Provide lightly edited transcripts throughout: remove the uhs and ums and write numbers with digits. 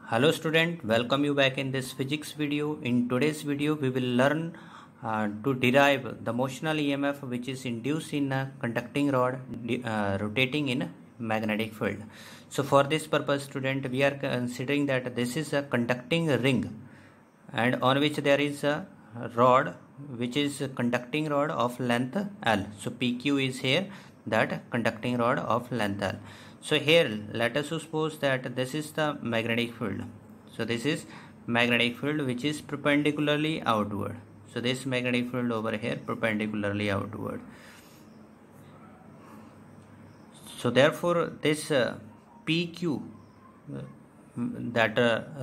Hello student, welcome you back in this physics video. In today's video we will learn to derive the motional EMF which is induced in a conducting rod rotating in magnetic field. So for this purpose student, we are considering that this is a conducting ring and on which there is a rod which is a conducting rod of length L. So PQ is here, that conducting rod of length L. So here let us suppose that this is the magnetic field. So this is magnetic field which is perpendicularly outward. So this magnetic field over here perpendicularly outward. So therefore this PQ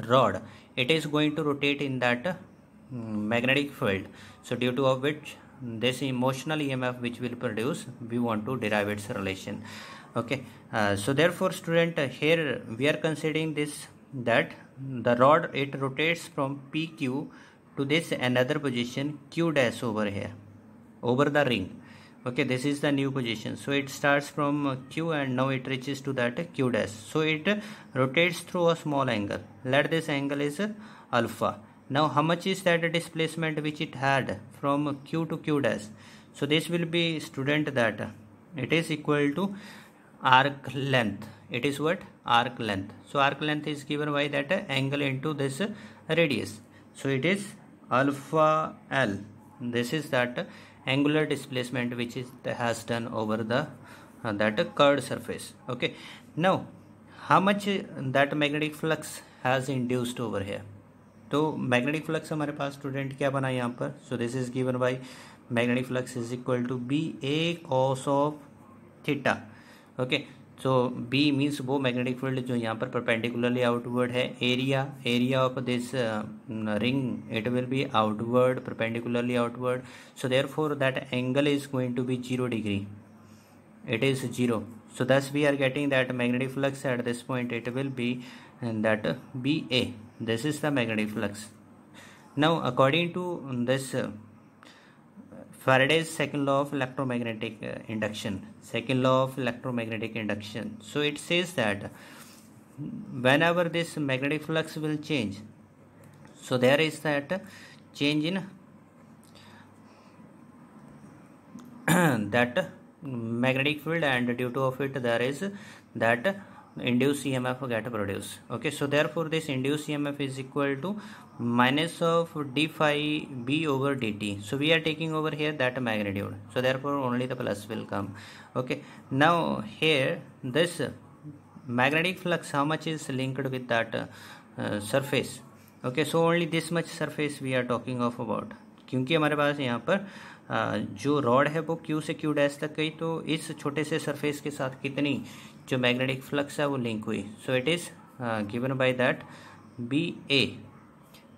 rod, it is going to rotate in that magnetic field. So due to which this emotional EMF which will produce, we want to derive its relation. Okay, so therefore student, here we are considering this, that the rod, it rotates from PQ to this another position Q dash over here, over the ring. Okay, this is the new position. So it starts from Q and now it reaches to that Q dash. So it rotates through a small angle. Let this angle is alpha. Now how much is that displacement which it had from Q to Q dash? So this will be student that it is equal to arc length. It is what? Arc length. So arc length is given by that angle into this radius. So it is alpha L. This is that angular displacement which is has done over the that curved surface. Okay, now how much that magnetic flux has induced over here? तो magnetic flux हमारे पास student क्या बना यहाँ पर? So this is given by magnetic flux is equal to B A cos of theta. Okay, so B means वो magnetic field जो यहाँ पर परपेंडिकुलरली आउटवर्ड है. Area of this ring, it will be outward, perpendicularly outward. So therefore that angle is going to be 0 degree. It is 0. So thus we are getting that magnetic flux at this point, it will be that BA. This is the magnetic flux. Now according to this Faraday's second law of electromagnetic induction, second law of electromagnetic induction, so it says that whenever this magnetic flux will change, so there is that change in that magnetic field, and due to of it there is that induced EMF get produced. Okay, so therefore this induced EMF is equal to minus of d phi b over dt. So we are taking over here that magnitude, so therefore only the plus will come. Okay, now here this magnetic flux, how much is linked with that surface? Okay, so only this much surface we are talking of about, क्योंकि हमारे पास यहाँ पर जो rod है वो Q से Q dash तक गई, तो इस छोटे से सरफेस के साथ कितनी जो मैग्नेटिक फ्लक्स है वो लिंक हुई. So it is given by that B A,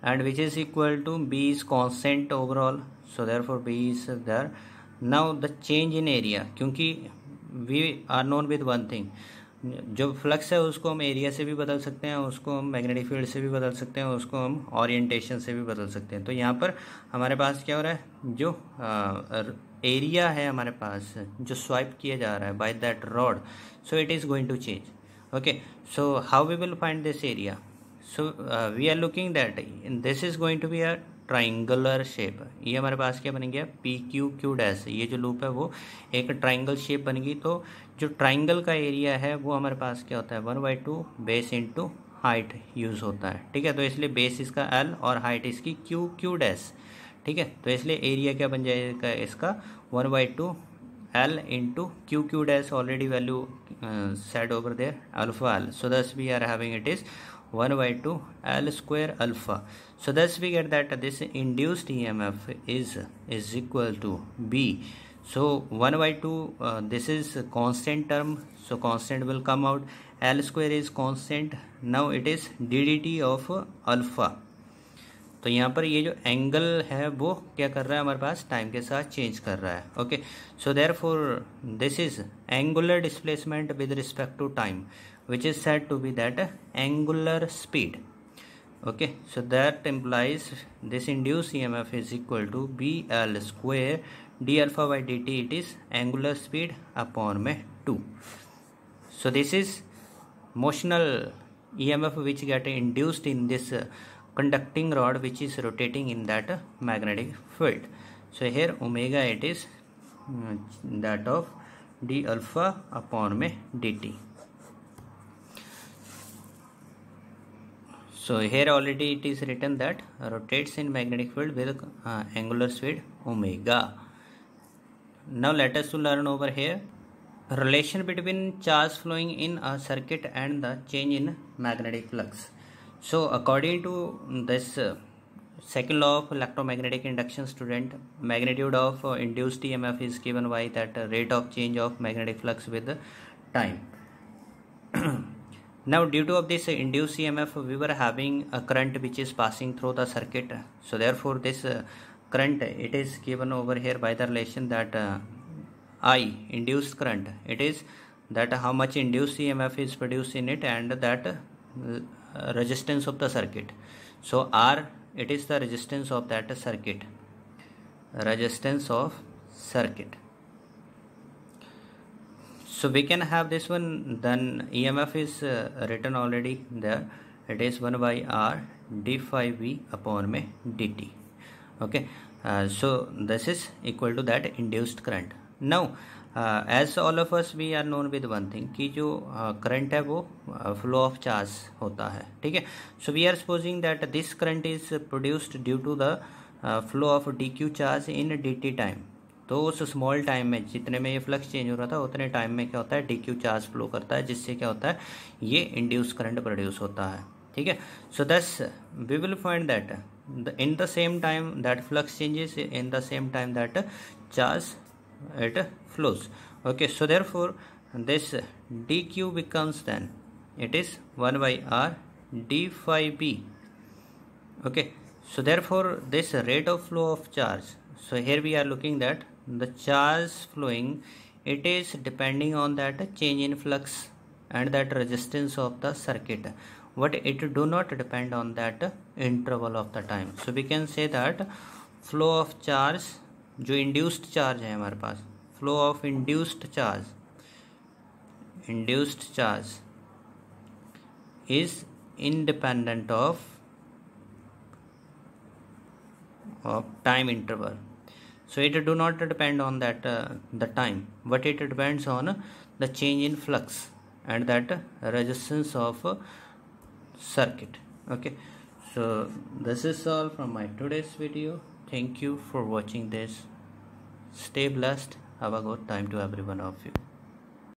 and which is equal to B is constant overall. So therefore B is there. Now the change in area, क्योंकि we are known with one thing, जो flux है उसको हम area से भी बदल सकते हैं, उसको हम मैग्नेटिक फील्ड से भी बदल सकते हैं, उसको हम ओरिएंटेशन से भी बदल सकते हैं. तो यहाँ पर हमारे पास क्या हो रहा है, जो एरिया है हमारे पास जो स्वाइप किया जा रहा है by that rod, so it is going to change. Okay, so how we will find this area? So we are looking that this is going to be a triangular shape. ये हमारे पास क्या बन गया? P Q Q dash. ये जो loop है वो एक ट्राइंगल शेप बन गई. तो जो ट्राइंगल का एरिया है वो हमारे पास क्या होता है? 1/2 बेस इंटू हाइट यूज़ होता है. ठीक है, तो इसलिए बेस इसका L और हाइट इसकी क्यू क्यू डैश. ठीक है, तो इसलिए एरिया क्या बन जाएगा इसका? 1/2 L into Q Q dash. Already value set over there alpha L. So thus we are having it is 1/2 L square alpha. So thus we get that this induced EMF is equal to B. So 1/2 this is constant term, so constant will come out. L square is constant. Now it is ddt of alpha. तो यहाँ पर ये जो angle है वो क्या कर रहा है हमारे पास? टाइम के साथ चेंज कर रहा है. Okay, so therefore this is angular displacement with respect to time, which is said to be that angular speed. Okay, so that implies this induced EMF is equal to BL square d alpha by dt. It is angular speed upon में 2. So this is motional EMF which get induced in this conducting rod which is rotating in that magnetic field. So here omega it is that of d alpha upon में dt. So here already it is written that rotates in magnetic field with angular speed omega. Now let us learn over here relation between charge flowing in a circuit and the change in magnetic flux. So according to this second law of electromagnetic induction, student, magnitude of induced EMF is given by that rate of change of magnetic flux with time. Now due to of this induced EMF, we were having a current which is passing through the circuit. So therefore this current it is given over here by the relation that I induced current, it is that how much induced EMF is produced in it and that resistance of the circuit. So R it is the resistance of that circuit, resistance of circuit. So we can have this one, then EMF is written already there, it is 1 by R d phi v upon में dt. Okay, so this is equal to that induced current. Now as all of us we are known with one thing कि जो current है वो flow of charge होता है, ठीक है. So we are supposing that this current is produced due to the flow of dq charge in dt time. तो उस स्मॉल टाइम में जितने में ये फ्लक्स चेंज हो रहा था उतने टाइम में क्या होता है dq चार्ज फ्लो करता है, जिससे क्या होता है ये इंड्यूस करंट प्रोड्यूस होता है, ठीक है. So thus we will find that in the same time that flux changes, in the same time that charge it flows. Okay, so therefore this dq becomes then it is 1 by r d phi b. Okay, so therefore this rate of flow of charge, so here we are looking that the charge flowing it is depending on that change in flux and that resistance of the circuit, but it do not depend on that interval of the time. So we can say that flow of charge जो induced charge है हमारे पास, flow of induced charge is independent of time interval. So it do not depend on that the time, but it depends on the change in flux and that resistance of circuit. Okay, so this is all from my today's video. Thank you for watching this. Stay blessed. Have a good time to every one of you.